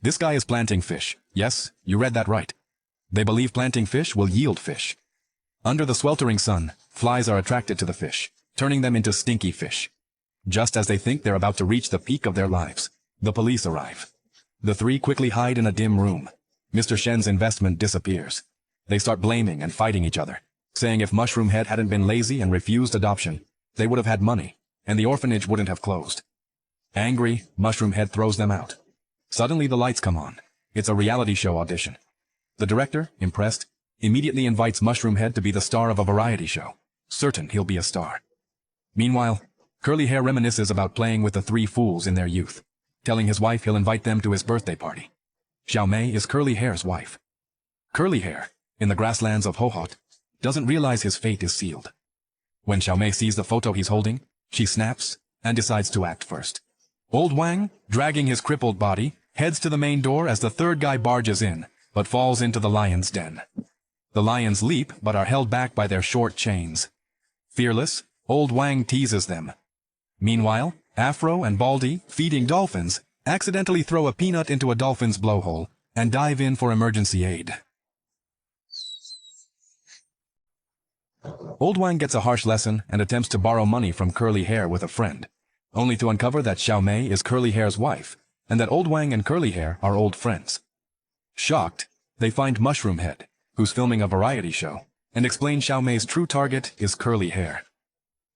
This guy is planting fish. Yes, you read that right. They believe planting fish will yield fish. Under the sweltering sun, flies are attracted to the fish, turning them into stinky fish. Just as they think they're about to reach the peak of their lives, the police arrive. The three quickly hide in a dim room. Mr. Shen's investment disappears. They start blaming and fighting each other, saying if Mushroom Head hadn't been lazy and refused adoption, they would have had money, and the orphanage wouldn't have closed. Angry, Mushroom Head throws them out. Suddenly the lights come on. It's a reality show audition. The director, impressed, immediately invites Mushroom Head to be the star of a variety show, certain he'll be a star. Meanwhile, Curly Hair reminisces about playing with the three fools in their youth, telling his wife he'll invite them to his birthday party. Xiao Mei is Curly Hair's wife. Curly Hair, in the grasslands of Hohot, doesn't realize his fate is sealed. When Xiao Mei sees the photo he's holding, she snaps and decides to act first. Old Wang, dragging his crippled body, heads to the main door as the third guy barges in, but falls into the lion's den. The lions leap but are held back by their short chains. Fearless, Old Wang teases them. Meanwhile, Afro and Baldy, feeding dolphins, accidentally throw a peanut into a dolphin's blowhole and dive in for emergency aid. Old Wang gets a harsh lesson and attempts to borrow money from Curly Hair with a friend, only to uncover that Xiao Mei is Curly Hair's wife, and that Old Wang and Curly Hair are old friends. Shocked, they find Mushroom Head, who's filming a variety show, and explain Xiao Mei's true target is Curly Hair.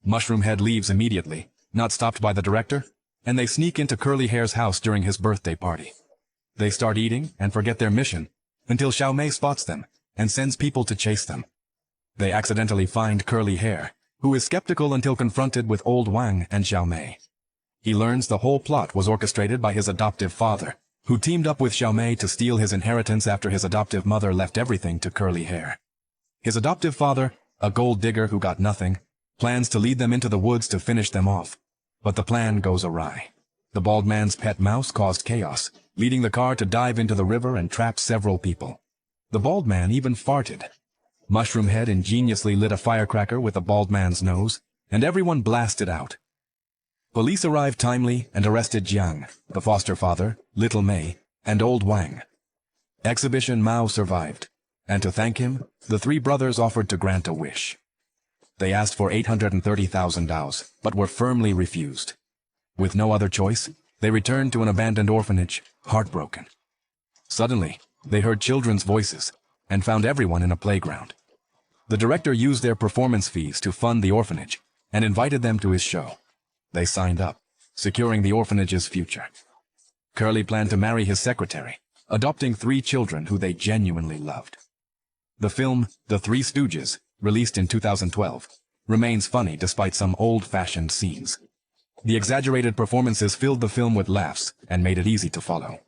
Mushroom Head leaves immediately, not stopped by the director, and they sneak into Curly Hair's house during his birthday party. They start eating and forget their mission, until Xiao Mei spots them and sends people to chase them. They accidentally find Curly Hair, who is skeptical until confronted with Old Wang and Xiao Mei. He learns the whole plot was orchestrated by his adoptive father, who teamed up with Xiao Mei to steal his inheritance after his adoptive mother left everything to Curly Hair. His adoptive father, a gold digger who got nothing, plans to lead them into the woods to finish them off. But the plan goes awry. The bald man's pet mouse caused chaos, leading the car to dive into the river and trap several people. The bald man even farted. Mushroom Head ingeniously lit a firecracker with the bald man's nose, and everyone blasted out. Police arrived timely and arrested Jiang, the foster father, Little Mei, and Old Wang. Exhibition Mao survived, and to thank him, the three brothers offered to grant a wish. They asked for 830,000 daos, but were firmly refused. With no other choice, they returned to an abandoned orphanage, heartbroken. Suddenly, they heard children's voices, and found everyone in a playground. The director used their performance fees to fund the orphanage, and invited them to his show. They signed up, securing the orphanage's future. Curly planned to marry his secretary, adopting 3 children who they genuinely loved. The film, The Three Stooges, released in 2012, remains funny despite some old-fashioned scenes. The exaggerated performances filled the film with laughs and made it easy to follow.